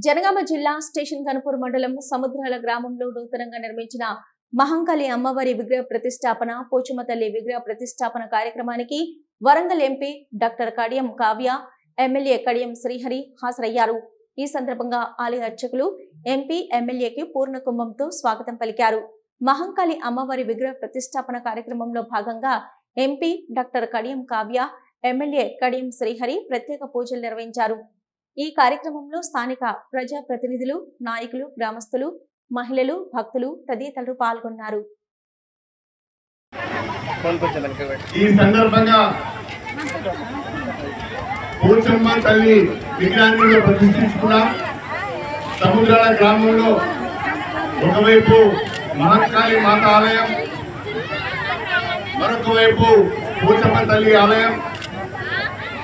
జనగామ జిల్లా స్టేషన్ కనుపూర్ మండలం సముద్రాల గ్రామంలో నూతనంగా నిర్మించిన మహంకాళి అమ్మవారి విగ్రహ ప్రతిష్టాపన పోచమ్మతల్లి విగ్రహ ప్రతిష్టాపన కార్యక్రమానికి Warangal MP doctor Kadiyam Kavya MLA Kadiyam Srihari హాజరయ్యారు. ఈ సందర్భంగా ఆలయ అర్చకులు ఎంపీ ఎమ్మెల్యేకి పూర్ణ కుంభంతో స్వాగతం పలికారు. మహంకాళి అమ్మవారి విగ్రహ ప్రతిష్టాపన కార్యక్రమంలో భాగంగా MP doctor Kadiyam Kavya MLA Kadiyam Srihari ప్రత్యేక పూజలు నిర్వహించారు. ఈ కార్యక్రమంలో స్థానిక ప్రజా ప్రతినిధులు, నాయకులు, గ్రామస్తులు, మహిళలు, భక్తులు తదితరులు పాల్గొన్నారు. ఈ సందర్భంగా పోచమ్మ తల్లి విగ్రహాన్ని ప్రతిష్ఠించుకున్నాం. సముద్రాల గ్రామంలో ఒకవైపు మహంకాళి మాత ఆలయం, మరొక వైపు పోచమ్మ తల్లి ఆలయం,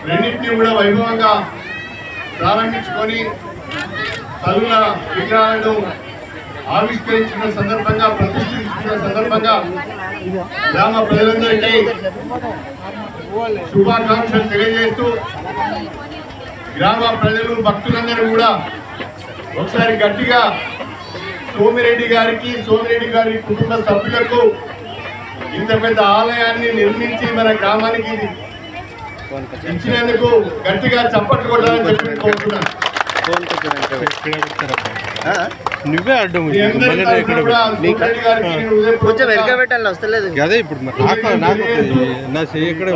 రెండింటినీ కూడా వైభవంగా ప్రారంభించుకొని తల్లుల విగ్రహాలను ఆవిష్కరించిన సందర్భంగా, ప్రతిష్ఠించుకున్న సందర్భంగా గ్రామ ప్రజలందరికీ శుభాకాంక్షలు తెలియజేస్తూ గ్రామ ప్రజలు, భక్తులందరూ కూడా ఒకసారి గట్టిగా సోమిరెడ్డి గారికి, సోమిరెడ్డి గారి కుటుంబ సభ్యులకు ఇంత పెద్ద ఆలయాన్ని నిర్మించి మన గ్రామానికి ఇచ్చినందుకు గట్టిగా చప్పట్లు కొట్టాలని చెప్పి కోరుతున్నాను. నువ్వే అడ్డు కొంచెం వెనక పెట్టాలి, వస్తలేదు అదే ఇప్పుడు నాకు నా ఎక్కడ